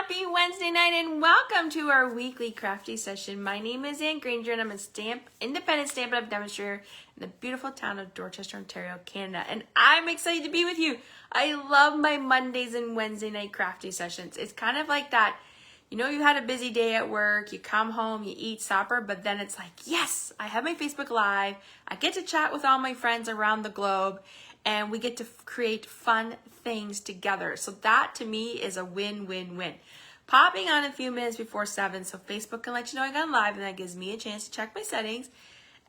Happy Wednesday night and welcome to our weekly crafty session. My name is Anne Granger and I'm a independent Stampin' Up! Demonstrator in the beautiful town of Dorchester, Ontario, Canada. And I'm excited to be with you. I love my Mondays and Wednesday night crafty sessions. It's kind of like that, you know, you had a busy day at work, you come home, you eat supper, but then it's like, yes, I have my Facebook Live. I get to chat with all my friends around the globe and we get to create fun things together. So that to me is a win-win-win. Popping on a few minutes before 7 so Facebook can let you know I got live, and that gives me a chance to check my settings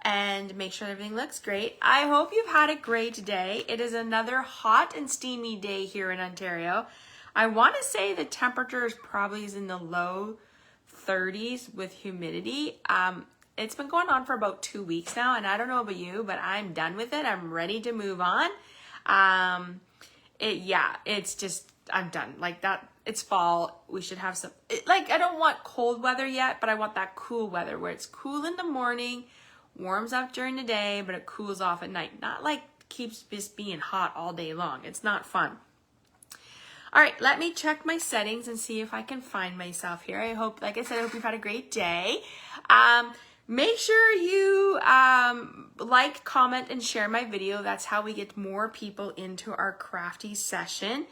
and make sure everything looks great. I hope you've had a great day. It is another hot and steamy day here in Ontario. I want to say the temperature is probably in the low 30s with humidity. It's been going on for about 2 weeks now, and I don't know about you, but I'm done with it. I'm ready to move on. It's just, I'm done. Like that, it's fall. We should have some, I don't want cold weather yet, but I want that cool weather where it's cool in the morning, warms up during the day, but it cools off at night. Not like keeps just being hot all day long. It's not fun. All right, let me check my settings and see if I can find myself here. I hope, like I said, I hope you've had a great day. Make sure you like, comment, and share my video. That's how we get more people into our crafty session.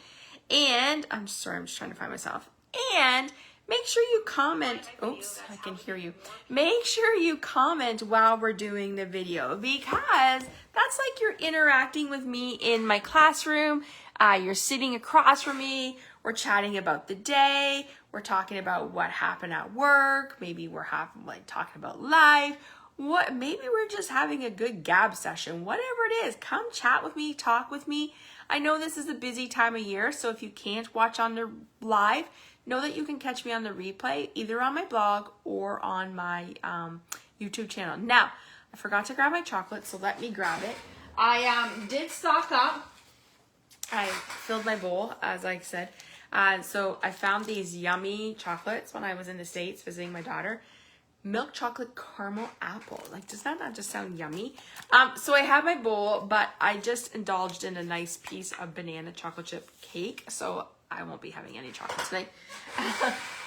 And I'm just trying to find myself. And make sure you comment. Oops, I can hear you. Make sure you comment while we're doing the video, because that's like you're interacting with me in my classroom. You're sitting across from me. We're chatting about the day. We're talking about what happened at work. Maybe we're talking about life. Maybe we're just having a good gab session. Whatever it is, come chat with me, talk with me. I know this is a busy time of year, so if you can't watch on the live, know that you can catch me on the replay, either on my blog or on my YouTube channel. Now, I forgot to grab my chocolate, so let me grab it. I did stock up. I filled my bowl, as I said. So I found these yummy chocolates when I was in the States visiting my daughter. Milk chocolate caramel apple. Like, does that not just sound yummy? So I have my bowl, but I just indulged in a nice piece of banana chocolate chip cake. So I won't be having any chocolate tonight.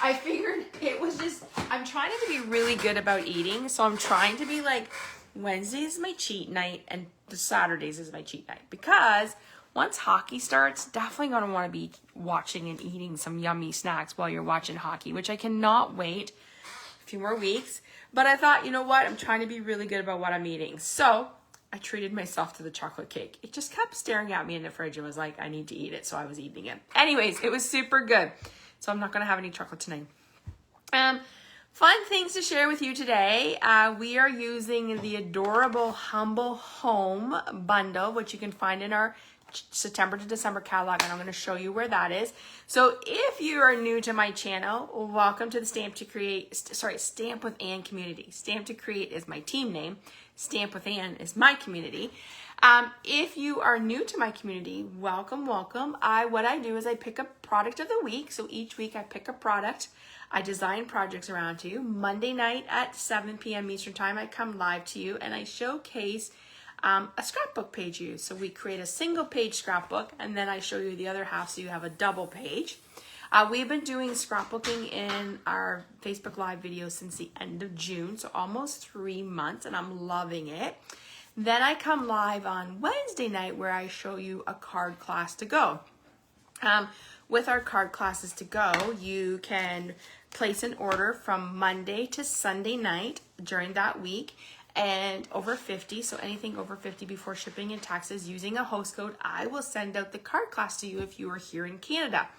I figured it was just, I'm trying to be really good about eating. So I'm trying to be like, Wednesdays is my cheat night and the Saturdays is my cheat night. Because once hockey starts, definitely going to want to be watching and eating some yummy snacks while you're watching hockey, which I cannot wait a few more weeks. But I thought, you know what? I'm trying to be really good about what I'm eating. So I treated myself to the chocolate cake. It just kept staring at me in the fridge and was like, I need to eat it. So I was eating it. Anyways, it was super good. So I'm not going to have any chocolate tonight. Fun things to share with you today. We are using the adorable Humble Home bundle, which you can find in our September to December catalog, and I'm going to show you where that is. So if you are new to my channel, welcome to the Stamp with Anne community. Stamp to Create is my team name. Stamp with Anne is my community. If you are new to my community, welcome. What I do is I pick a product of the week. So each week I pick a product. I design projects around you. Monday night at 7 p.m. Eastern Time, I come live to you and I showcase a scrapbook page use. So we create a single page scrapbook and then I show you the other half so you have a double page. We've been doing scrapbooking in our Facebook Live videos since the end of June, so almost 3 months, and I'm loving it. Then I come live on Wednesday night where I show you a card class to go. With our card classes to go, you can place an order from Monday to Sunday night during that week. And over 50, so anything over 50 before shipping and taxes, using a host code, I will send out the card class to you if you are here in Canada.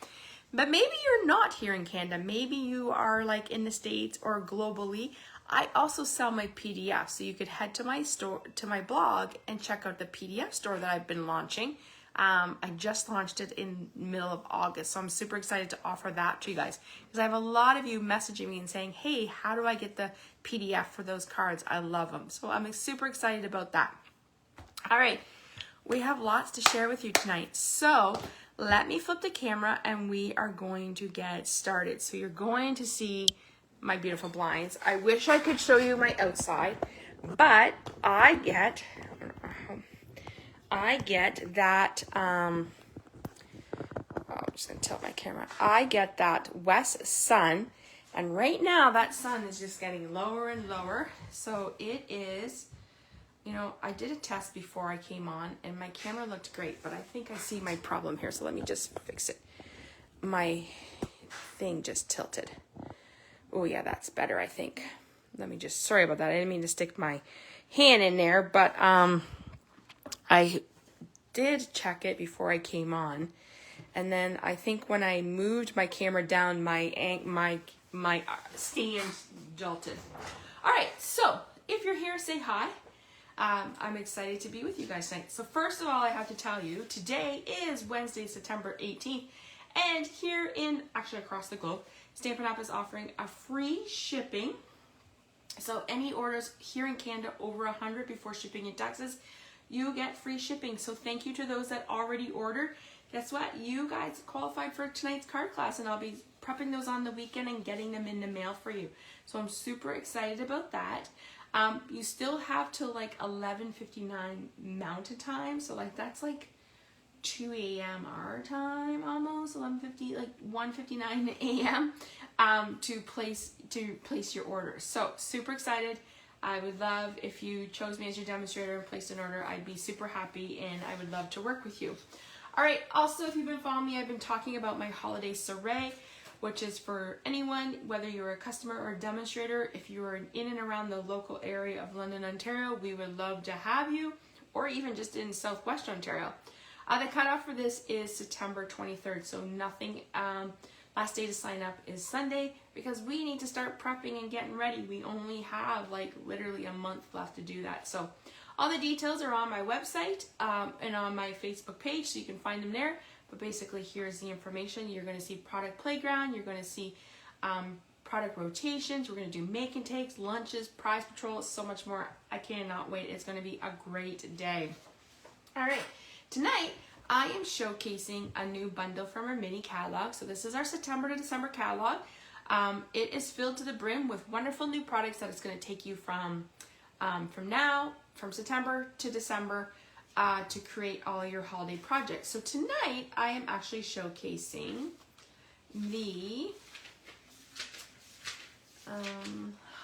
But maybe you're not here in Canada. Maybe you are like in the States or globally. I also sell my PDF, so you could head to my store, to my blog, and check out the PDF store that I've been launching. I just launched it in the middle of August, so I'm super excited to offer that to you guys, because I have a lot of you messaging me and saying, hey, how do I get the PDF for those cards? I love them. So I'm super excited about that. All right, we have lots to share with you tonight. So let me flip the camera and we are going to get started. So you're going to see my beautiful blinds. I wish I could show you my outside, but I get that, just gonna tilt my camera. I get that west sun, and right now that sun is just getting lower and lower. So it is, you know, I did a test before I came on and my camera looked great, but I think I see my problem here. So let me just fix it. My thing just tilted. Oh yeah, that's better, I think. Let me just, sorry about that. I didn't mean to stick my hand in there, but I did check it before I came on. And then I think when I moved my camera down, my stand jolted. All right, so if you're here, say hi. I'm excited to be with you guys tonight. So first of all, I have to tell you, today is Wednesday, September 18th. And here in, actually across the globe, Stampin' Up! Is offering a free shipping. So any orders here in Canada over 100 before shipping in Texas, you get free shipping. So thank you to those that already ordered. Guess what? You guys qualified for tonight's card class, and I'll be prepping those on the weekend and getting them in the mail for you. So I'm super excited about that. You still have till like 11:59 Mountain Time. So like that's like 2 a.m. our time, almost 11:50, like 1:59 a.m. To place your order. So super excited. I would love if you chose me as your demonstrator and placed an order. I'd be super happy, and I would love to work with you. All right. Also, if you've been following me, I've been talking about my holiday soiree, which is for anyone, whether you're a customer or a demonstrator. If you are in and around the local area of London, Ontario, we would love to have you, or even just in Southwest Ontario. The cutoff for this is September 23rd, so nothing, last day to sign up is Sunday, because we need to start prepping and getting ready. We only have like literally a month left to do that. So all the details are on my website and on my Facebook page, so you can find them there. But basically, here's the information. You're going to see product playground. You're going to see product rotations. We're going to do make and takes, lunches, prize patrol, so much more. I cannot wait. It's going to be a great day. All right. Tonight, I am showcasing a new bundle from our mini catalog. So this is our September to December catalog. It is filled to the brim with wonderful new products that it's going to take you from September to December to create all your holiday projects. So tonight, I am actually showcasing the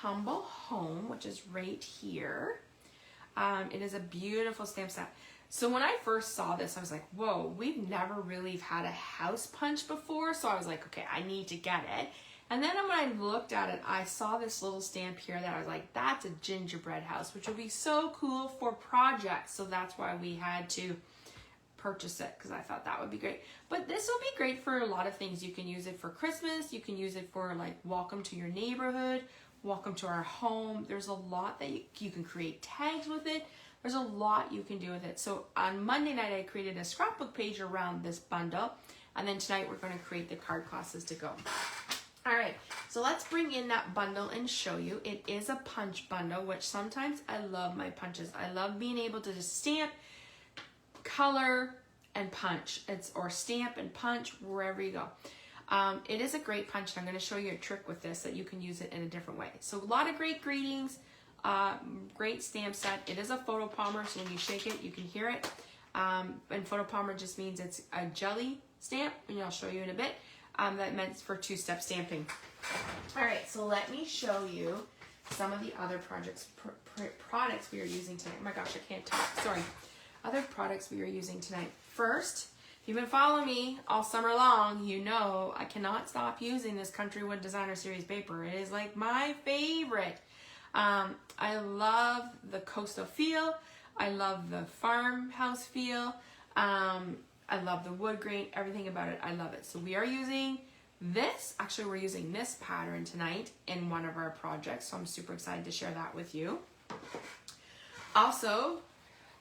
Humble Home, which is right here. It is a beautiful stamp set. So when I first saw this, I was like, whoa, we've never really had a house punch before. So I was like, okay, I need to get it. And then when I looked at it, I saw this little stamp here that I was like, that's a gingerbread house, which would be so cool for projects. So that's why we had to purchase it, because I thought that would be great. But this will be great for a lot of things. You can use it for Christmas. You can use it for like welcome to your neighborhood, welcome to our home. There's a lot that you can create tags with it. There's a lot you can do with it. So on Monday night, I created a scrapbook page around this bundle. And then tonight, we're going to create the card classes to go. All right, so let's bring in that bundle and show you. It is a punch bundle, which sometimes I love my punches. I love being able to just stamp, color, and punch. Or stamp and punch wherever you go. It is a great punch, and I'm going to show you a trick with this that you can use it in a different way. So a lot of great greetings. Great stamp set. It is a photo palmer, so when you shake it, you can hear it. And photo palmer just means it's a jelly stamp, and I'll show you in a bit. That meant for two-step stamping. All right, so let me show you some of the other products we are using tonight. Oh my gosh, I can't talk. Sorry. Other products we are using tonight. First, if you've been following me all summer long, you know I cannot stop using this Countrywood Designer Series paper. It is like my favorite. I love the coastal feel. I love the farmhouse feel. I love the wood grain, everything about it. I love it. So we are using this. Actually, we're using this pattern tonight in one of our projects. So I'm super excited to share that with you. Also,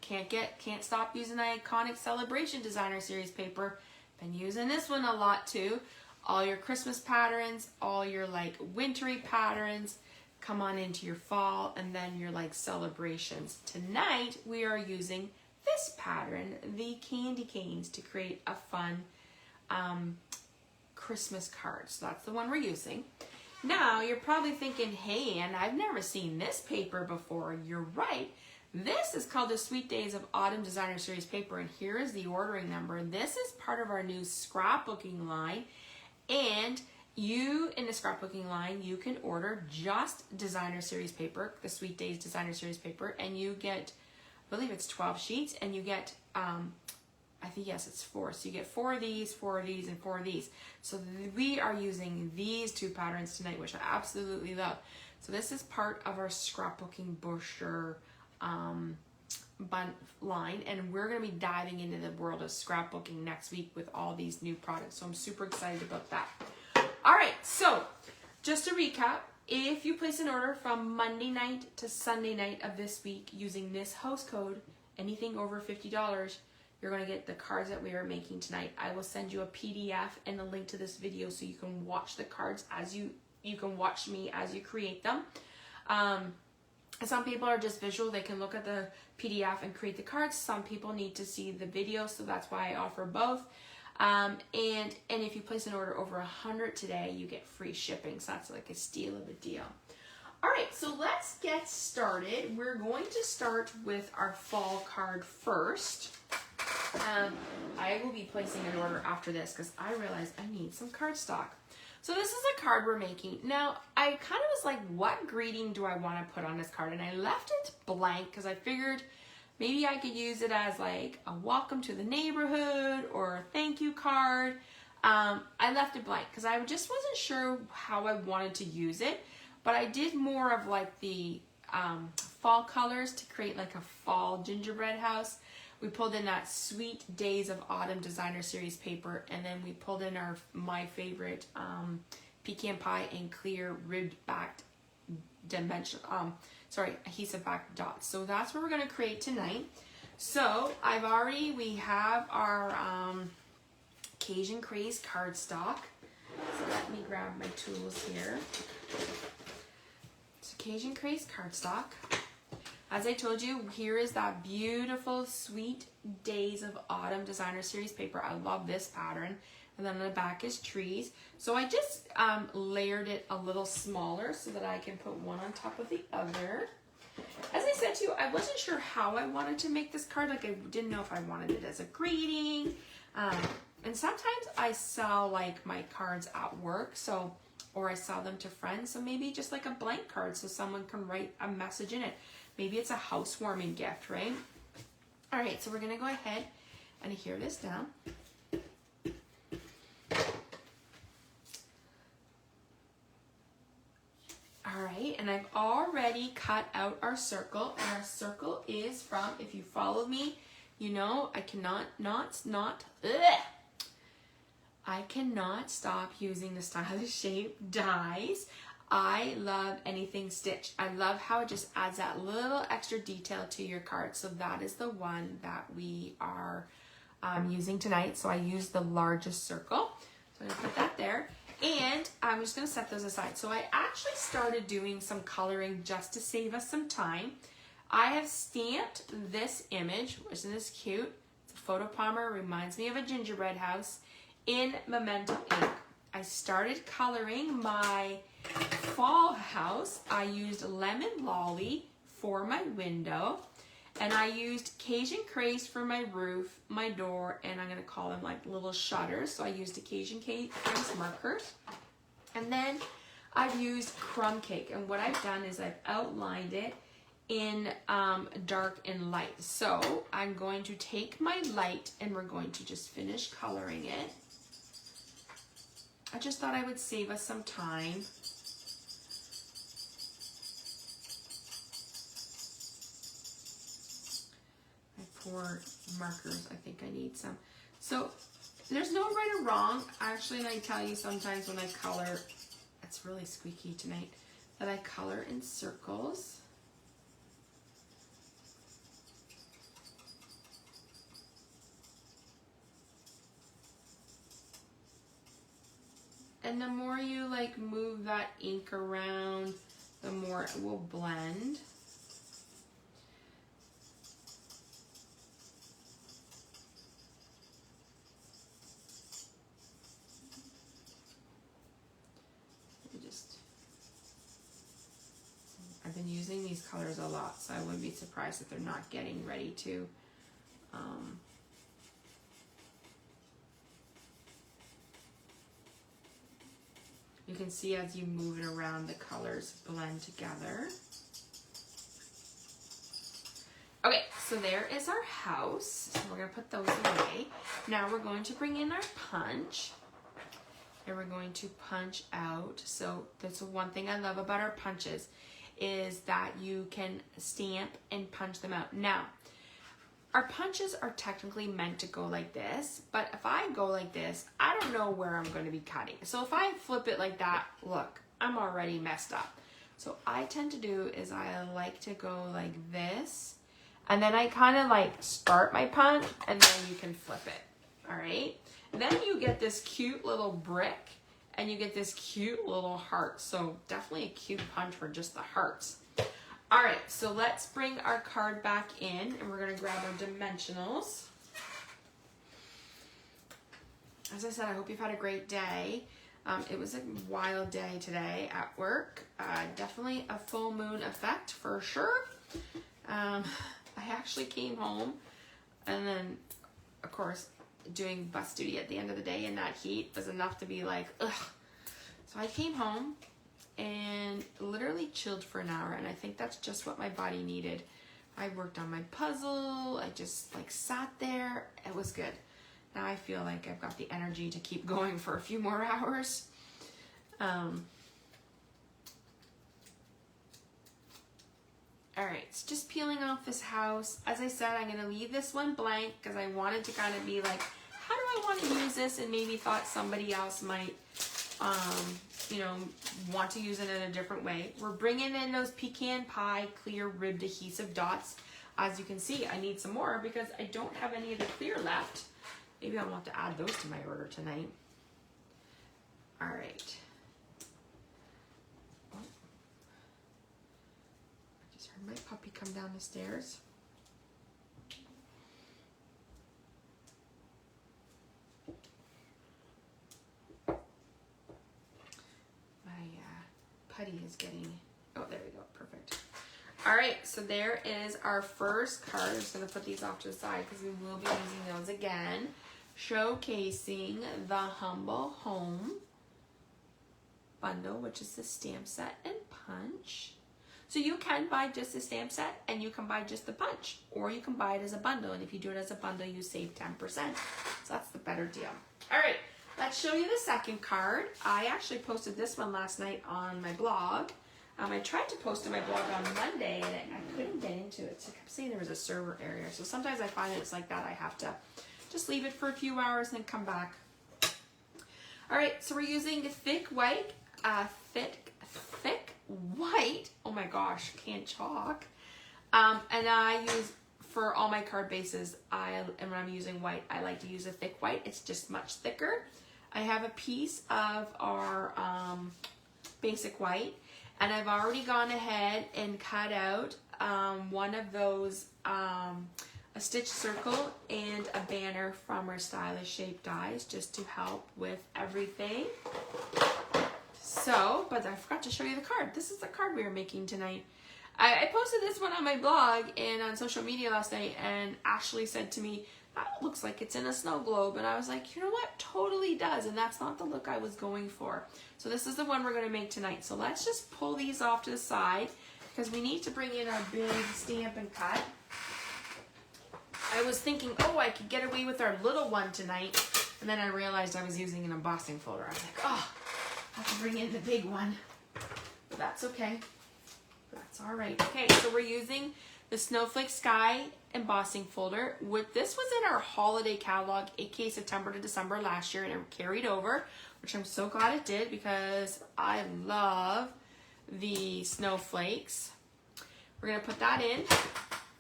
can't stop using the iconic Celebration Designer Series paper. Been using this one a lot too. All your Christmas patterns, all your like wintry patterns, come on into your fall, and then your like celebrations. Tonight, we are using this pattern, the candy canes, to create a fun Christmas card. So that's the one we're using. Now, you're probably thinking, hey, Ann, I've never seen this paper before. You're right. This is called the Sweet Days of Autumn Designer Series paper, and here is the ordering number. This is part of our new scrapbooking line, and you, in the scrapbooking line, you can order just designer series paper, the Sweet Days designer series paper, and you get, I believe it's 12 sheets, and you get, I think, yes, it's 4. So you get 4 of these, 4 of these, and 4 of these. So we are using these 2 patterns tonight, which I absolutely love. So this is part of our scrapbooking brochure line, and we're going to be diving into the world of scrapbooking next week with all these new products. So I'm super excited about that. All right, so just to recap, if you place an order from Monday night to Sunday night of this week using this host code, anything over $50, you're going to get the cards that we are making tonight. I will send you a PDF and a link to this video so you can watch the cards as you can watch me as you create them. Some people are just visual. They can look at the PDF and create the cards. Some people need to see the video, so that's why I offer both. And if you place an order over 100 today, you get free shipping. So that's like a steal of a deal. All right, so let's get started. We're going to start with our fall card first. I will be placing an order after this because I realized I need some cardstock. So this is a card we're making. Now, I kind of was like, what greeting do I want to put on this card? And I left it blank because I figured maybe I could use it as like a welcome to the neighborhood or a thank you card. I left it blank because I just wasn't sure how I wanted to use it. But I did more of like the fall colors to create like a fall gingerbread house. We pulled in that Sweet Days of Autumn Designer Series paper, and then we pulled in my favorite pecan pie and clear ribbed backed adhesive backed dots. So that's what we're going to create tonight. So we have our Cajun Craze cardstock. So let me grab my tools here. So Cajun Craze cardstock. As I told you, here is that beautiful Sweet Days of Autumn Designer Series paper. I love this pattern. And then on the back is trees. So I just layered it a little smaller so that I can put one on top of the other. As I said to you, I wasn't sure how I wanted to make this card. Like I didn't know if I wanted it as a greeting. And sometimes I sell like my cards at work, or I sell them to friends. So maybe just like a blank card so someone can write a message in it. Maybe it's a housewarming gift, right? All right, so we're gonna go ahead and adhere this down. All right, and I've already cut out our circle, and our circle is from, if you follow me, you know I cannot stop using the stylish shape dies. I love anything stitched. I love how it just adds that little extra detail to your card. So that is the one that we are using tonight. So I used the largest circle. So I'm gonna put that there. And I'm just gonna set those aside. So I actually started doing some coloring just to save us some time. I have stamped this image, isn't this cute? It's a photo palmer, reminds me of a gingerbread house, in Memento ink. I started coloring my fall house. I used Lemon Lolly for my window, and I used Cajun Craze for my roof, my door, and I'm going to call them like little shutters. So I used a Cajun Craze markers, and then I've used Crumb Cake, and what I've done is I've outlined it in dark and light. So I'm going to take my light and we're going to just finish coloring it. I just thought I would save us some time. My poor markers, I think I need some. So there's no right or wrong. Actually, I tell you sometimes when I color, it's really squeaky tonight, that I color in circles. And the more you like move that ink around, the more it will blend. I've been using these these colors a lot, so I wouldn't be surprised if they're not getting ready to. You can see as you move it around, the colors blend together. Okay, so there is our house. So we're gonna put those away. Now we're going to bring in our punch. And we're going to punch out. So that's one thing I love about our punches, is that you can stamp and punch them out. Now, our punches are technically meant to go like this, but if I go like this, I don't know where I'm going to be cutting. So if I flip it like that, look, I'm already messed up. So I tend to do is I like to go like this, and then I kind of like start my punch, and then you can flip it, all right? Then you get this cute little brick, and you get this cute little heart. So definitely a cute punch for just the hearts. All right, so let's bring our card back in, and we're gonna grab our dimensionals. As I said, I hope you've had a great day. It was a wild day today at work. Definitely a full moon effect for sure. I actually came home, and then, of course, doing bus duty at the end of the day in that heat was enough to be like, ugh. So I came home and literally chilled for an hour, and I think that's just what my body needed. I worked on my puzzle. I just like sat there. It was good. Now I feel like I've got the energy to keep going for a few more hours. All right, so just peeling off this house. As I said, I'm gonna leave this one blank because I wanted to kind of be like, how do I want to use this? And maybe thought somebody else might, you know, want to use it in a different way. We're bringing in those pecan pie clear ribbed adhesive dots. As you can see, I need some more because I don't have any of the clear left. Maybe I'll have to add those to my order tonight. All right. Oh. I just heard my puppy come down the stairs. Putty is getting, oh, there we go, perfect. All right, so there is our first card. I'm just gonna put these off to the side because we will be using those again. Showcasing the Humble Home bundle, which is the stamp set and punch. So you can buy just the stamp set and you can buy just the punch, or you can buy it as a bundle. And if you do it as a bundle, you save 10%. So that's the better deal. All right. Let's show you the second card. I actually posted this one last night on my blog. I tried to post to my blog on Monday, and I couldn't get into it. So it kept saying there was a server error. So sometimes I find it's like that. I have to just leave it for a few hours and then come back. All right, so we're using thick white, thick white. Oh my gosh, can't chalk. And I use, for all my card bases, and when I'm using white, I like to use a thick white. It's just much thicker. I have a piece of our basic white, and I've already gone ahead and cut out one of those, a stitch circle and a banner from our Stylish Shape dies, just to help with everything. So, but I forgot to show you the card. This is the card we are making tonight. I posted this one on my blog and on social media last night, and Ashley said to me, that looks like it's in a snow globe. And I was like, you know what? Totally does. And that's not the look I was going for. So this is the one we're going to make tonight. So let's just pull these off to the side because we need to bring in our big stamp and cut. I was thinking, oh, I could get away with our little one tonight. And then I realized I was using an embossing folder. I was like, oh, I have to bring in the big one. But that's okay. That's all right. Okay, so we're using the Snowflake Sky embossing folder. This was in our holiday catalog, aka September to December last year, and it carried over, which I'm so glad it did because I love the snowflakes. We're gonna put that in,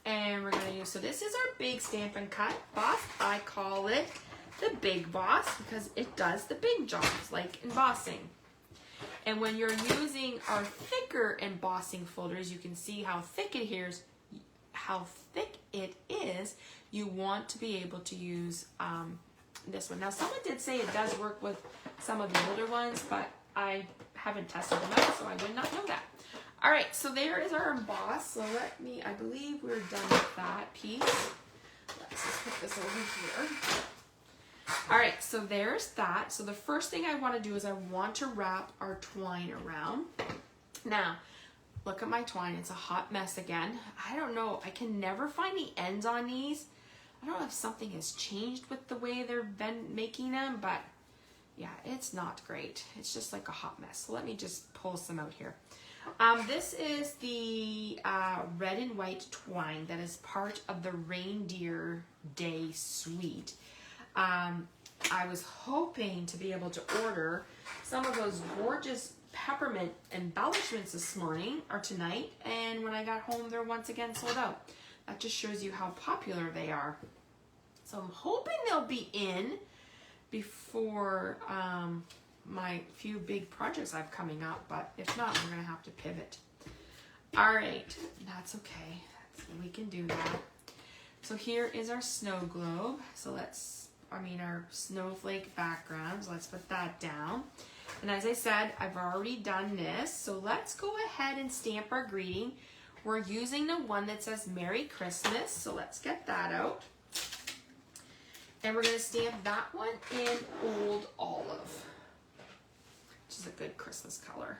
and we're gonna use, so this is our big Stampin' Cut boss. I call it the Big Boss because it does the big jobs like embossing. And when you're using our thicker embossing folders, you can see how thick it is. You want to be able to use this one. Now, someone did say it does work with some of the older ones, but I haven't tested them out, so I would not know that. All right, so there is our emboss. So I believe we're done with that piece. Let's just put this over here. All right, so there's that. So the first thing I want to do is I want to wrap our twine around. Now, look at my twine. It's a hot mess again. I don't know. I can never find the ends on these. I don't know if something has changed with the way they've been making them, but yeah, it's not great. It's just like a hot mess. So let me just pull some out here. This is the red and white twine that is part of the Reindeer Day Suite. I was hoping to be able to order some of those gorgeous peppermint embellishments this morning or tonight, and when I got home they're once again sold out. That just shows you how popular they are. So I'm hoping they'll be in before my few big projects I have coming up, but if not, we're gonna have to pivot. All right, that's okay. We can do that. So here is our snow globe. So our snowflake backgrounds. Let's put that down. And as I said, I've already done this. So let's go ahead and stamp our greeting. We're using the one that says Merry Christmas. So let's get that out. And we're gonna stamp that one in Old Olive, which is a good Christmas color.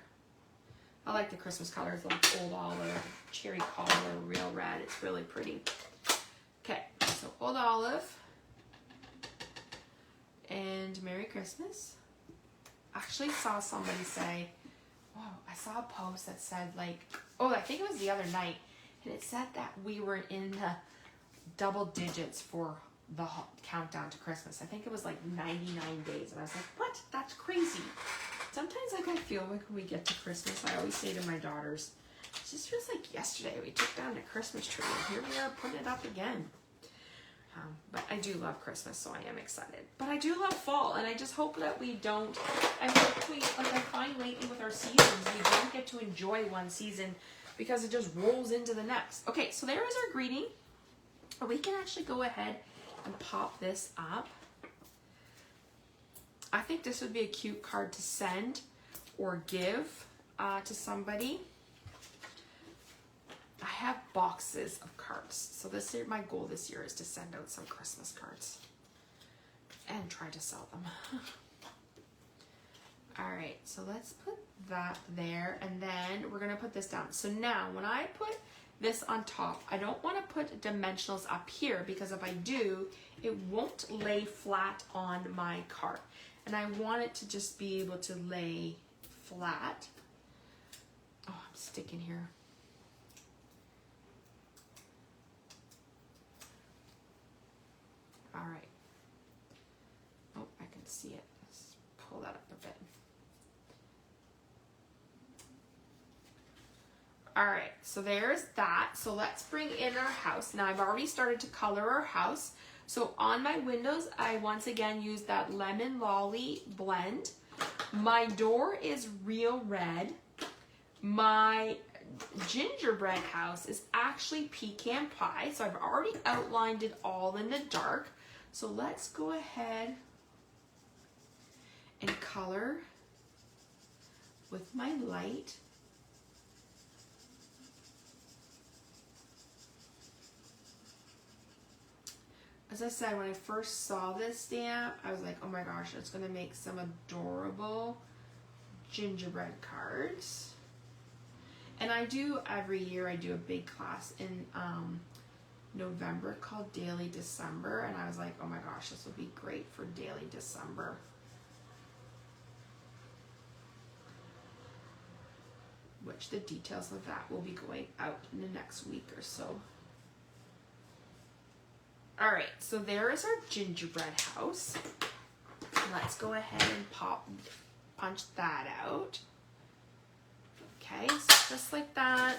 I like the Christmas colors like Old Olive, Cherry Color, Real Red. It's really pretty. Okay, so Old Olive and Merry Christmas. Actually saw somebody say, whoa, I saw a post that said like, oh, I think it was the other night, and it said that we were in the double digits for the countdown to Christmas. I think it was like 99 days, and I was like, what? That's crazy. Sometimes like I feel like when we get to Christmas, I always say to my daughters, it just feels like yesterday we took down the Christmas tree, and here we are putting it up again. But I do love Christmas, so I am excited. But I do love fall, and I just hope that we don't, I find lately with our seasons, we don't get to enjoy one season because it just rolls into the next. Okay, so there is our greeting. We can actually go ahead and pop this up. I think this would be a cute card to send or give to somebody. I have boxes of cards. So this year, my goal this year is to send out some Christmas cards and try to sell them. All right, so let's put that there, and then we're gonna put this down. So now when I put this on top, I don't wanna put dimensionals up here, because if I do, it won't lay flat on my card. And I want it to just be able to lay flat. Oh, I'm sticking here. All right. Oh, I can see it. Let's pull that up a bit. All right, so there's that. So let's bring in our house. Now I've already started to color our house. So on my windows, I once again use that Lemon Lolly blend. My door is Real Red. My gingerbread house is actually pecan pie. So I've already outlined it all in the dark. So let's go ahead and color with my light. As I said, when I first saw this stamp, I was like, oh my gosh, it's gonna make some adorable gingerbread cards. And I do, every year, I do a big class in November called Daily December, and I was like, oh my gosh, this would be great for Daily December. Which the details of that will be going out in the next week or so. All right, so there is our gingerbread house. Let's go ahead and punch that out. Okay, so just like that.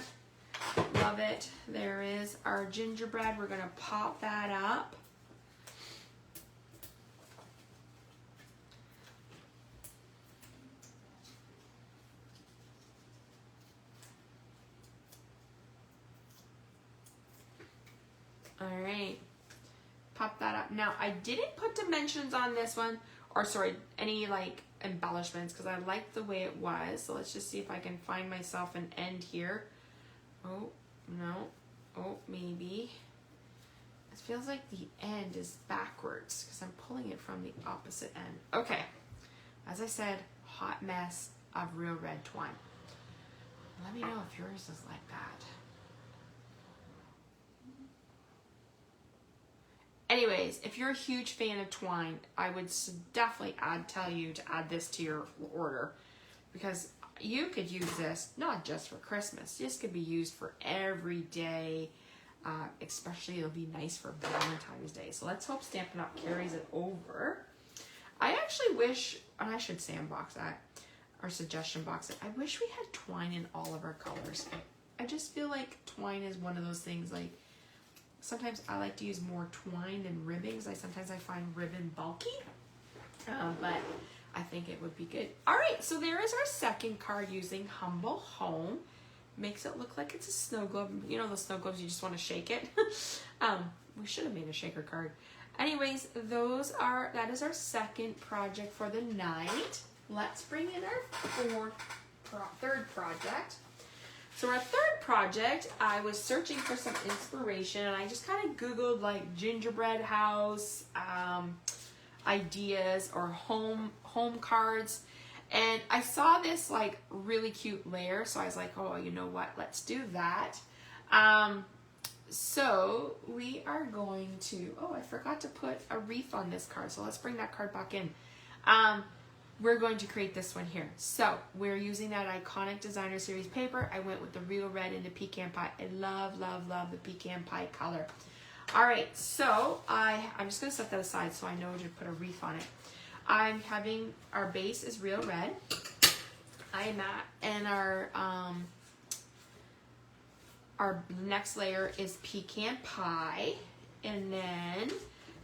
Love it. There is our gingerbread. We're gonna pop that up. All right, pop that up. Now I didn't put dimensions on this one, or sorry, any like embellishments because I like the way it was. So let's just see if I can find myself an end here. Oh, no. Oh, maybe. It feels like the end is backwards because I'm pulling it from the opposite end. Okay. As I said, hot mess of real red twine. Let me know if yours is like that. Anyways, if you're a huge fan of twine, I would definitely tell you to add this to your order because you could use this not just for Christmas. This could be used for every day, especially it'll be nice for Valentine's Day. So let's hope Stampin' Up! Carries it over. I actually wish, and I should sandbox that, or suggestion box it, I wish we had twine in all of our colors. I just feel like twine is one of those things, like, sometimes I like to use more twine than ribbing. Sometimes I find ribbon bulky, but I think it would be good. All right, so there is our second card using Humble Home. Makes it look like it's a snow globe. You know the snow globes, you just want to shake it. We should have made a shaker card. Anyways, that is our second project for the night. Let's bring in our third project. So our third project, I was searching for some inspiration and I just kind of Googled like gingerbread house ideas or home cards. And I saw this like really cute layer. So I was like, oh, you know what? Let's do that. So we are going to, oh, I forgot to put a wreath on this card. So let's bring that card back in. We're going to create this one here. So we're using that iconic designer series paper. I went with the real red into pecan pie. I love, love, love the pecan pie color. All right, so I'm just gonna set that aside so I know to put a wreath on it. I'm having, our base is real red. And our next layer is pecan pie. And then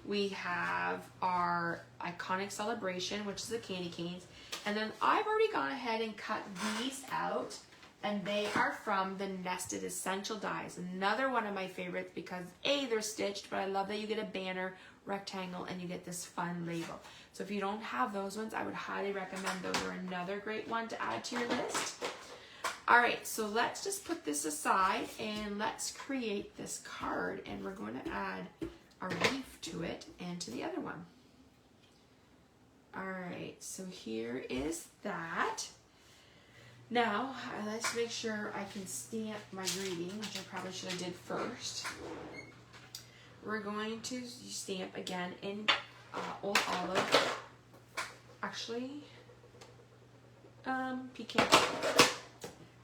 we have our iconic celebration, which is the candy canes. And then I've already gone ahead and cut these out. And they are from the Nested Essential Dies. Another one of my favorites because A, they're stitched, but I love that you get a banner, rectangle, and you get this fun label. So if you don't have those ones, I would highly recommend those are another great one to add to your list. All right, so let's just put this aside and let's create this card. And we're going to add a leaf to it and to the other one. All right, so here is that. Now, let's make sure I can stamp my greeting, which I probably should have did first. We're going to stamp again in Old Olive. Actually, pecan pie.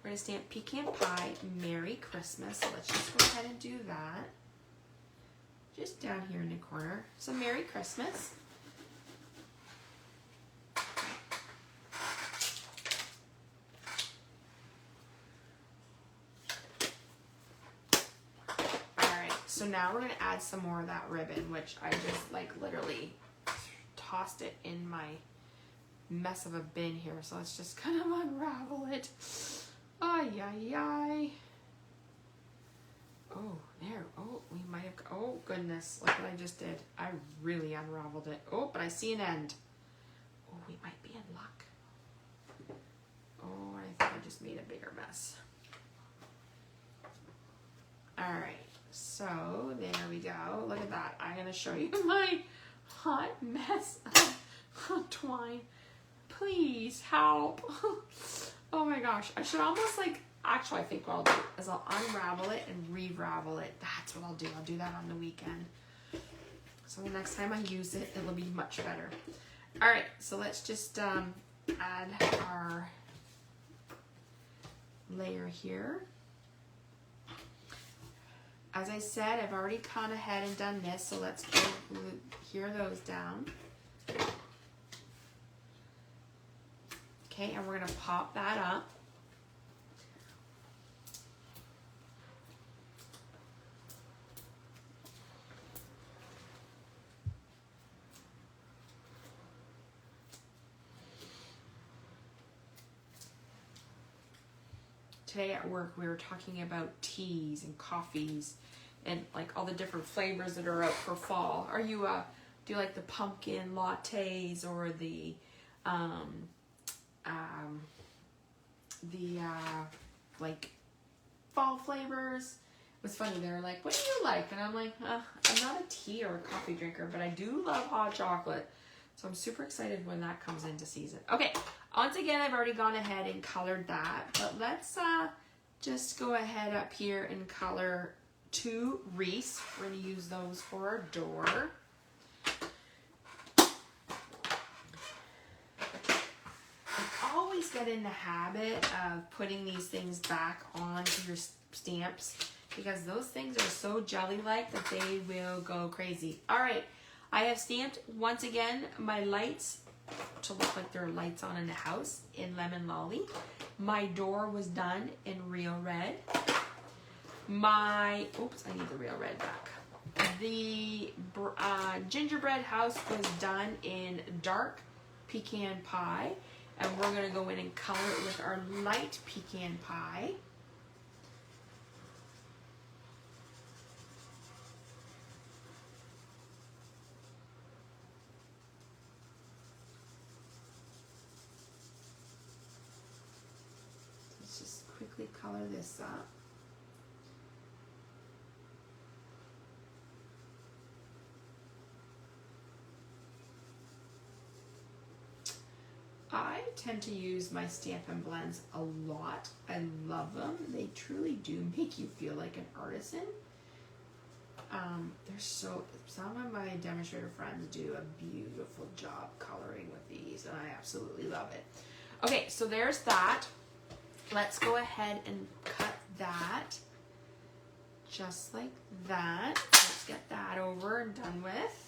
We're going to stamp pecan pie, Merry Christmas. So let's just go ahead and do that. Just down here in the corner. So Merry Christmas. So now we're going to add some more of that ribbon, which I just like literally tossed it in my mess of a bin here. So let's just kind of unravel it. Ay, ay, ay. Oh, there. Oh, we might have, oh goodness. Look what I just did. I really unraveled it. Oh, but I see an end. Oh, we might be in luck. Oh, I think I just made a bigger mess. All right. So there we go. Look at that. I'm going to show you my hot mess of twine. Please help. Oh my gosh. I should almost like, actually I think what I'll do is I'll unravel it and re-ravel it. That's what I'll do. I'll do that on the weekend. So the next time I use it, it'll be much better. All right. So let's just add our layer here. As I said, I've already gone ahead and done this, so let's go hear those down. Okay, and we're going to pop that up. Today at work, we were talking about teas and coffees and like all the different flavors that are out for fall. Are you, do you like the pumpkin lattes or the like fall flavors. It was funny, they were like, what do you like? And I'm like, I'm not a tea or a coffee drinker, but I do love hot chocolate. So I'm super excited when that comes into season. Okay, once again, I've already gone ahead and colored that, but let's just go ahead up here and color 2 wreaths. We're gonna use those for our door. I always get in the habit of putting these things back onto your stamps because those things are so jelly-like that they will go crazy. All right, I have stamped, once again, my lights to look like there are lights on in the house in Lemon Lolly. My door was done in Real Red. Oops, I need the Real Red back. The gingerbread house was done in Dark Pecan Pie. And we're gonna go in and color it with our light pecan pie. Let's just quickly color this up. I tend to use my Stampin' Blends a lot. I love them. They truly do make you feel like an artisan. Some of my demonstrator friends do a beautiful job coloring with these, and I absolutely love it. Okay, so there's that. Let's go ahead and cut that just like that. Let's get that over and done with.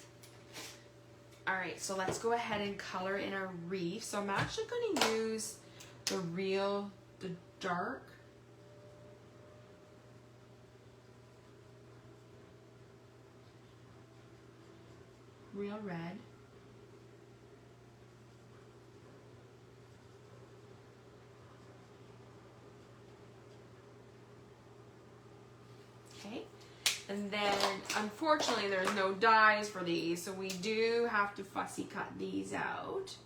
All right, so let's go ahead and color in our wreath. So I'm actually going to use the dark Real Red. Okay. And then, unfortunately, there's no dies for these, so we do have to fussy cut these out.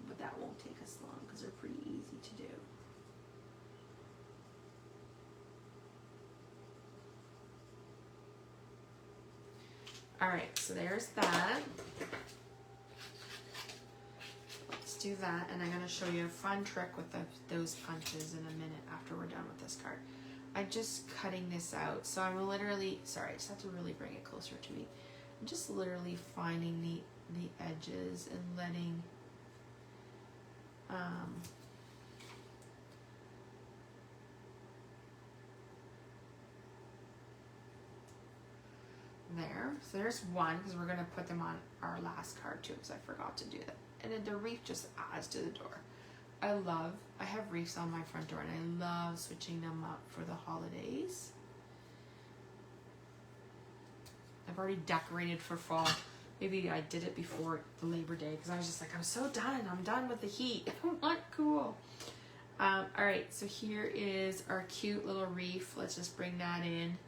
But that won't take us long because they're pretty easy to do. All right, so there's that. Let's do that, and I'm going to show you a fun trick with those punches in a minute after we're done with this card. I'm just cutting this out. So I'm literally, sorry, I just have to really bring it closer to me. I'm just literally finding the edges and letting, there. So there's one, because we're gonna put them on our last card too, because I forgot to do that. And then the wreath just adds to the door. I have wreaths on my front door, and I love switching them up for the holidays. I've already decorated for fall. Maybe I did it before the Labor Day, because I was just like, I'm so done. I'm done with the heat. I want cool. All right, so here is our cute little wreath. Let's just bring that in.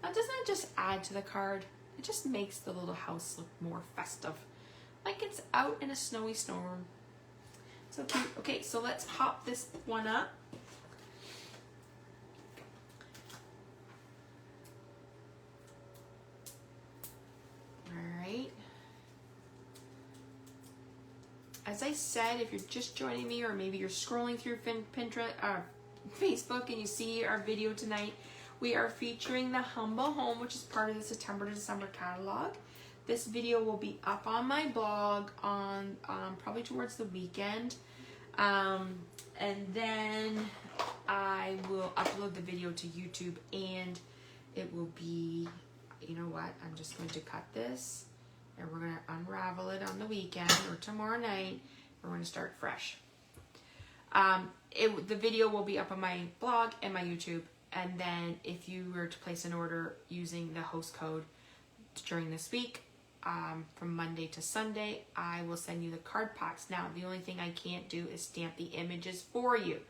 Now, doesn't it just add to the card? It just makes the little house look more festive. Like it's out in a snowy storm. So cute. Okay, so let's pop this one up. All right. As I said, if you're just joining me, or maybe you're scrolling through Pinterest, Facebook, and you see our video tonight, we are featuring the Humble Home, which is part of the September to December catalog. This video will be up on my blog on probably towards the weekend. And then I will upload the video to YouTube, and it will be, you know what, I'm just going to cut this, and we're going to unravel it on the weekend or tomorrow night. We're going to start fresh. The video will be up on my blog and my YouTube. And then if you were to place an order using the host code during this week, from Monday to Sunday, I will send you the card packs. Now, the only thing I can't do is stamp the images for you.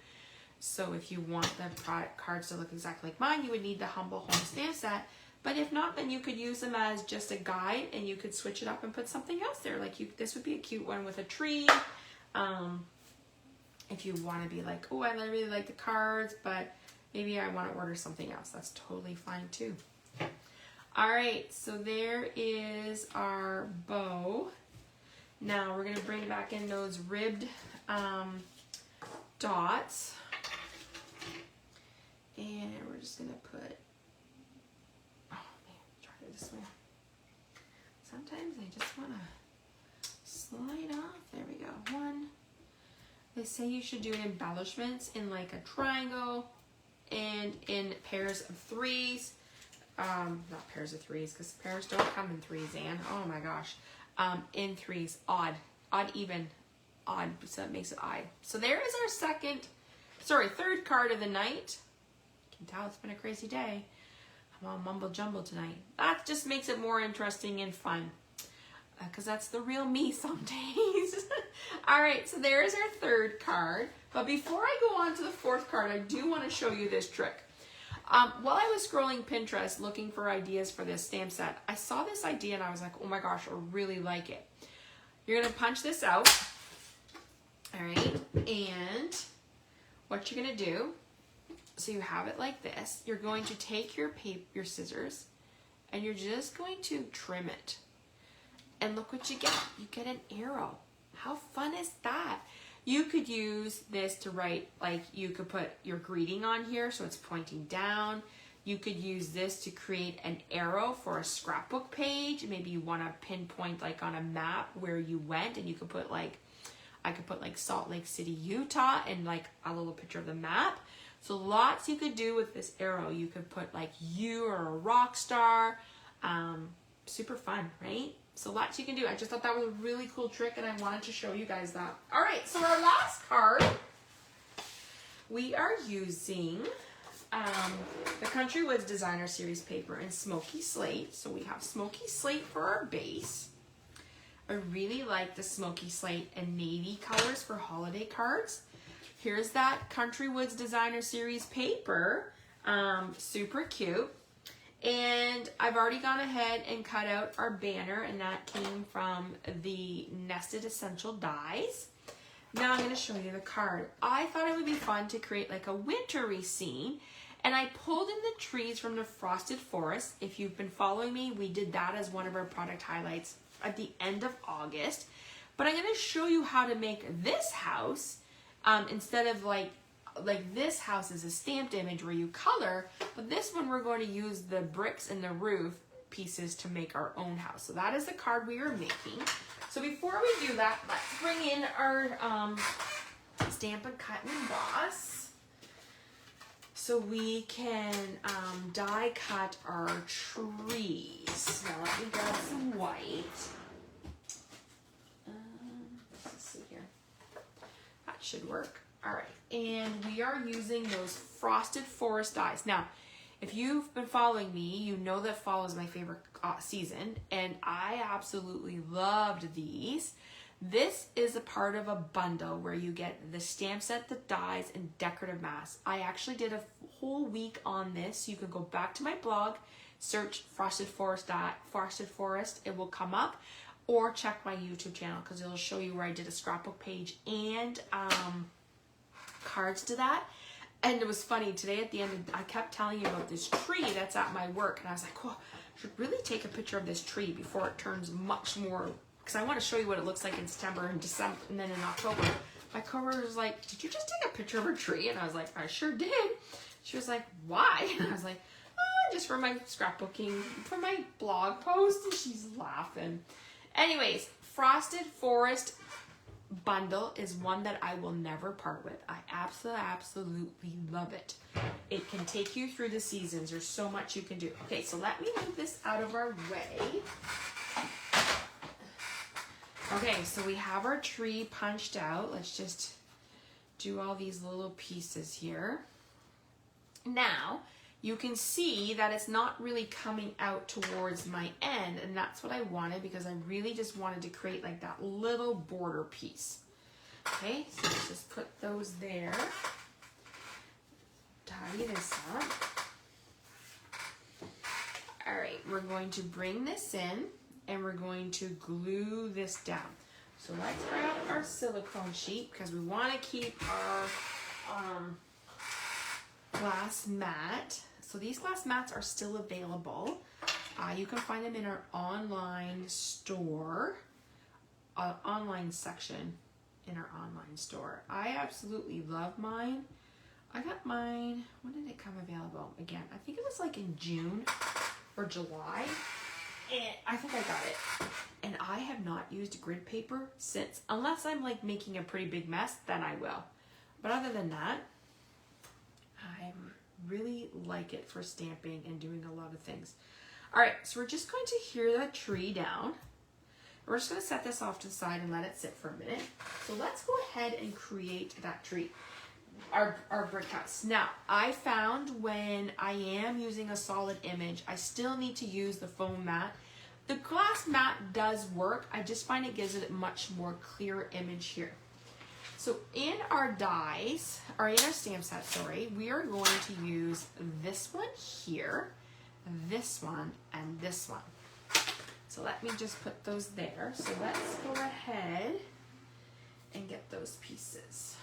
So if you want the product cards to look exactly like mine, you would need the Humble Home stamp set. But if not, then you could use them as just a guide, and you could switch it up and put something else there. Like this would be a cute one with a tree. If you want to be like, oh, I really like the cards, but maybe I want to order something else. That's totally fine too. All right, so there is our bow. Now we're gonna bring back in those ribbed dots. And we're just gonna put, oh man, try it this way. Sometimes I just wanna slide off. There we go. One. They say you should do embellishments in like a triangle and in pairs of threes. Not pairs of threes, because pairs don't come in threes, Anne. Oh my gosh. In threes, odd, even, odd, so that makes it odd. So there is our third card of the night. You can tell it's been a crazy day. I'm all mumble jumble tonight. That just makes it more interesting and fun, because that's the real me some days. All right, so there's our third card. But before I go on to the fourth card, I do want to show you this trick. While I was scrolling Pinterest looking for ideas for this stamp set, I saw this idea and I was like, oh my gosh, I really like it. You're gonna punch this out, all right? And what you're gonna do, so you have it like this, you're going to take your scissors and you're just going to trim it. And look what you get. You get an arrow. How fun is that? You could use this to write, like you could put your greeting on here so it's pointing down. You could use this to create an arrow for a scrapbook page. Maybe you want to pinpoint like on a map where you went, and you could put like, I could put like Salt Lake City, Utah, and like a little picture of the map. So lots you could do with this arrow. You could put like you or a rock star. Super fun, right? So lots you can do. I just thought that was a really cool trick, and I wanted to show you guys that. All right, so our last card, we are using the Country Woods Designer Series paper in Smoky Slate. So we have Smoky Slate for our base. I really like the Smoky Slate and navy colors for holiday cards. Here's that Country Woods Designer Series paper. Super cute. And I've already gone ahead and cut out our banner, and that came from the Nested Essential Dies. Now I'm going to show you the card. I thought it would be fun to create like a wintry scene, and I pulled in the trees from the Frosted Forest. If you've been following me, we did that as one of our product highlights at the end of August. But I'm going to show you how to make this house instead of like this house is a stamped image where you color, but this one we're going to use the bricks and the roof pieces to make our own house. So that is the card we are making. So before we do that, let's bring in our Stamp and Cut and Emboss so we can die cut our trees. Now let me grab some white. Let's see here. That should work. All right, and we are using those Frosted Forest dies. Now, if you've been following me, you know that fall is my favorite season, and I absolutely loved these. This is a part of a bundle where you get the stamp set, the dies, and decorative masks. I actually did a whole week on this. You can go back to my blog, search Frosted Forest, it will come up, or check my YouTube channel because it'll show you where I did a scrapbook page and cards to that. And it was funny today at the end, I kept telling you about this tree that's at my work, and I was like, oh, I should really take a picture of this tree before it turns much more, because I want to show you what it looks like in September and December and then in October. My coworker was like, did you just take a picture of a tree? And I was like, I sure did. She was like, why? And I was like, oh, just for my scrapbooking, for my blog post. And she's laughing. Anyways, Frosted Forest bundle is one that I will never part with. I absolutely love it. It can take you through the seasons. There's so much you can do. Okay, so let me move this out of our way. Okay, so we have our tree punched out. Let's just do all these little pieces here. Now, you can see that it's not really coming out towards my end, and that's what I wanted because I really just wanted to create like that little border piece. Okay, so let's just put those there. Tidy this up. All right, we're going to bring this in and we're going to glue this down. So let's grab our silicone sheet because we want to keep our glass mat. So these glass mats are still available. You can find them in our online store, online section in our online store. I absolutely love mine. I got mine, when did it come available? Again, I think it was like in June or July. And I think I got it. And I have not used grid paper since, unless I'm like making a pretty big mess, then I will. But other than that, I really like it for stamping and doing a lot of things. All right, so we're just going to hear the tree down. We're just going to set this off to the side and let it sit for a minute. So let's go ahead and create that tree, our brick house. Now, I found when I am using a solid image, I still need to use the foam mat. The glass mat does work. I just find it gives it a much more clear image here. So in our dies, or in our stamp set, sorry, we are going to use this one here, this one, and this one. So let me just put those there. So let's go ahead and get those pieces.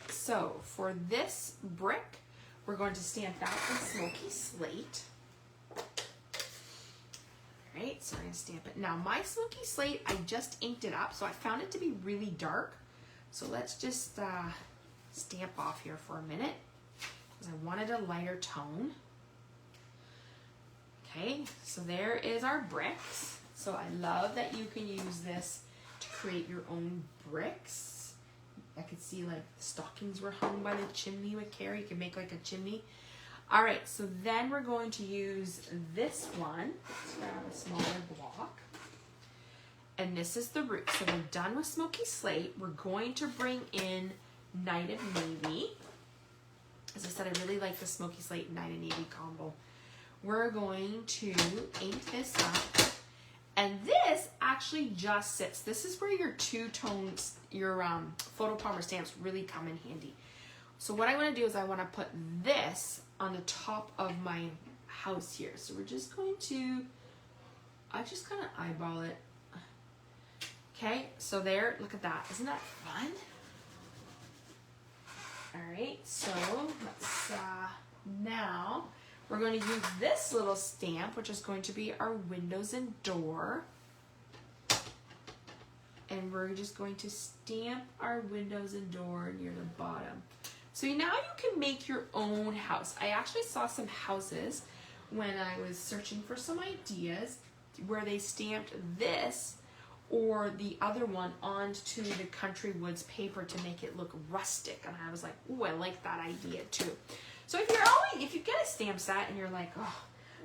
So for this brick, we're going to stamp that in Smoky Slate. All right, so I'm going to stamp it. Now my Smoky Slate, I just inked it up, so I found it to be really dark. So let's just stamp off here for a minute because I wanted a lighter tone. Okay, so there is our bricks. So I love that you can use this to create your own bricks. I could see like stockings were hung by the chimney with Carrie. You can make like a chimney. All right, so then we're going to use this one. Let's grab a smaller block. And this is the root. So we're done with Smoky Slate. We're going to bring in Night of Navy. As I said, I really like the Smoky Slate Night of Navy combo. We're going to ink this up. And this actually just sits. This is where your two-tones, your photopolymer stamps really come in handy. So what I want to do is I want to put this on the top of my house here. So we're just going to, I just kind of eyeball it. Okay, so there, look at that. Isn't that fun? All right, so let's, now we're going to use this little stamp, which is going to be our windows and door. And we're just going to stamp our windows and door near the bottom. So now you can make your own house. I actually saw some houses when I was searching for some ideas where they stamped this or the other one onto the Country Woods paper to make it look rustic. And I was like, ooh, I like that idea too. So if you get a stamp set and you're like, oh,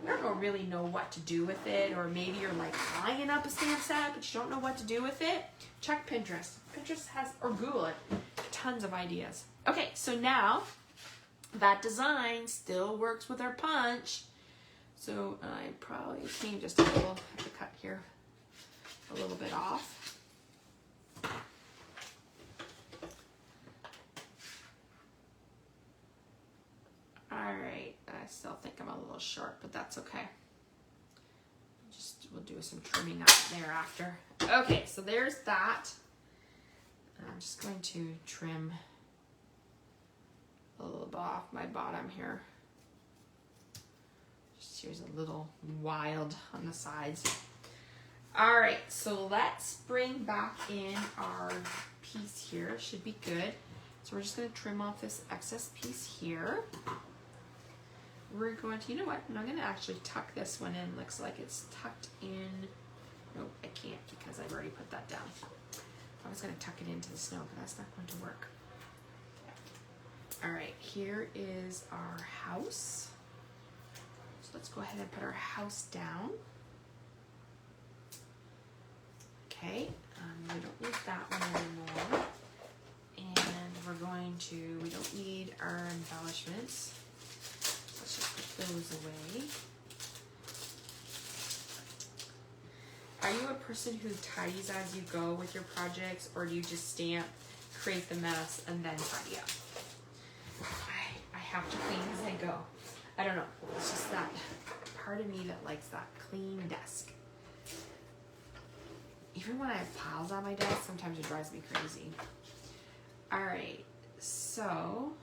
I don't really know what to do with it, or maybe you're like buying up a stamp set but you don't know what to do with it, check Pinterest. Pinterest has, or Google it, tons of ideas. Okay, so now that design still works with our punch. So I probably came just a little, have to cut here a little bit off. Alright, I still think I'm a little short, but that's okay. We'll do some trimming up thereafter. Okay, so there's that. I'm just going to trim a little bit off my bottom here. Just here's a little wild on the sides. All right, so let's bring back in our piece here. Should be good. So we're just going to trim off this excess piece here. We're going to, you know what? I'm going to actually tuck this one in. Looks like it's tucked in. Nope, I can't because I've already put that down. I was going to tuck it into the snow, but that's not going to work. All right, here is our house. So let's go ahead and put our house down. Okay, we don't need that one anymore. And we're going to, we don't need our embellishments. Let's just put those away. Are you a person who tidies as you go with your projects, or do you just stamp, create the mess, and then tidy up? I have to clean as I go. I don't know. It's just that part of me that likes that clean desk. Even when I have piles on my desk, sometimes it drives me crazy. All right, so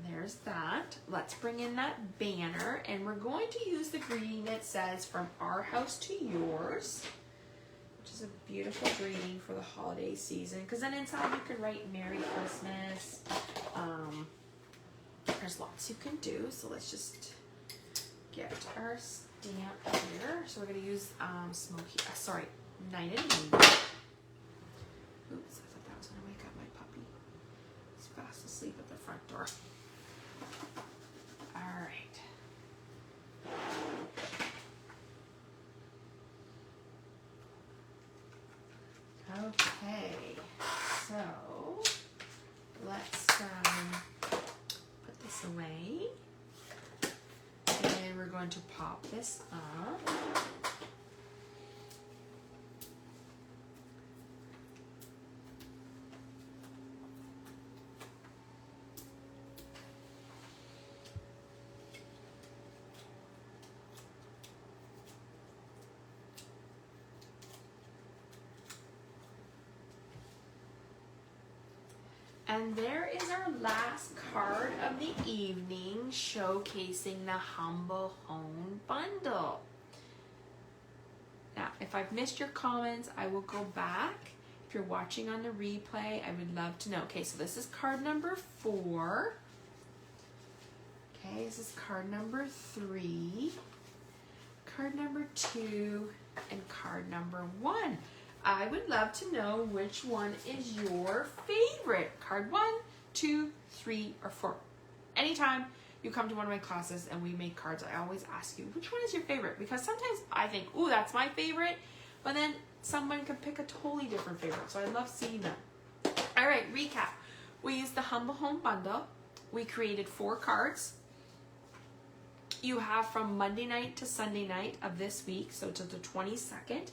there's that. Let's bring in that banner, and we're going to use the greeting that says "From our house to yours," which is a beautiful greeting for the holiday season, because then inside you can write Merry Christmas. There's lots you can do, so let's just get our stamp here. So we're going to use Night and Moon. Oops, I thought that was going to wake up my puppy. He's fast asleep at the front door. All right. Okay, so let's put this away, and we're going to pop this up. And there is our last card of the evening, showcasing the Humble Home Bundle. Now, if I've missed your comments, I will go back. If you're watching on the replay, I would love to know. Okay, so this is card number 4. Okay, this is card number 3, card number 2, and card number 1. I would love to know which one is your favorite. Card 1, 2, 3, or 4. Anytime you come to one of my classes and we make cards, I always ask you, which one is your favorite? Because sometimes I think, ooh, that's my favorite. But then someone can pick a totally different favorite. So I love seeing them. All right, recap. We used the Humble Home Bundle. We created 4 cards. You have from Monday night to Sunday night of this week, so to the 22nd,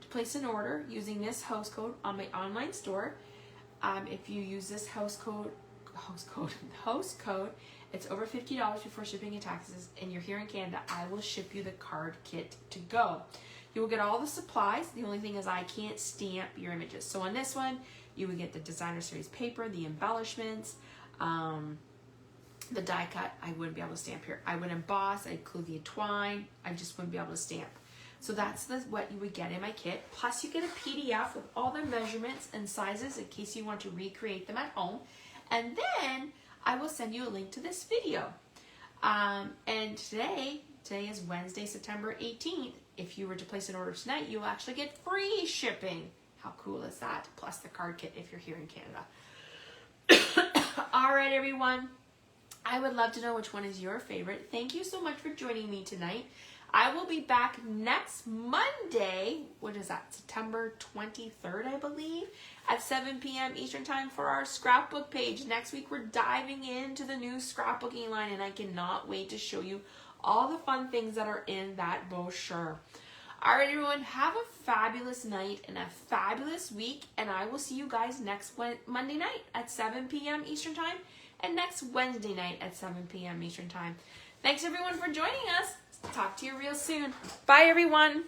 to place an order using this host code on my online store. If you use this host code, it's over $50 before shipping and taxes, and you're here in Canada, I will ship you the card kit to go. You will get all the supplies. The only thing is I can't stamp your images. So on this one, you would get the designer series paper, the embellishments, the die cut. I wouldn't be able to stamp here. I would emboss, I'd glue the twine. I just wouldn't be able to stamp. So that's what you would get in my kit. Plus you get a PDF with all the measurements and sizes in case you want to recreate them at home. And then I will send you a link to this video. And today is Wednesday, September 18th. If you were to place an order tonight, you will actually get free shipping. How cool is that? Plus the card kit if you're here in Canada. All right, everyone. I would love to know which one is your favorite. Thank you so much for joining me tonight. I will be back next Monday, what is that, September 23rd, I believe, at 7 p.m. Eastern Time for our scrapbook page. Next week, we're diving into the new scrapbooking line, and I cannot wait to show you all the fun things that are in that brochure. All right, everyone, have a fabulous night and a fabulous week, and I will see you guys next Monday night at 7 p.m. Eastern Time and next Wednesday night at 7 p.m. Eastern Time. Thanks, everyone, for joining us. Talk to you real soon. Bye, everyone.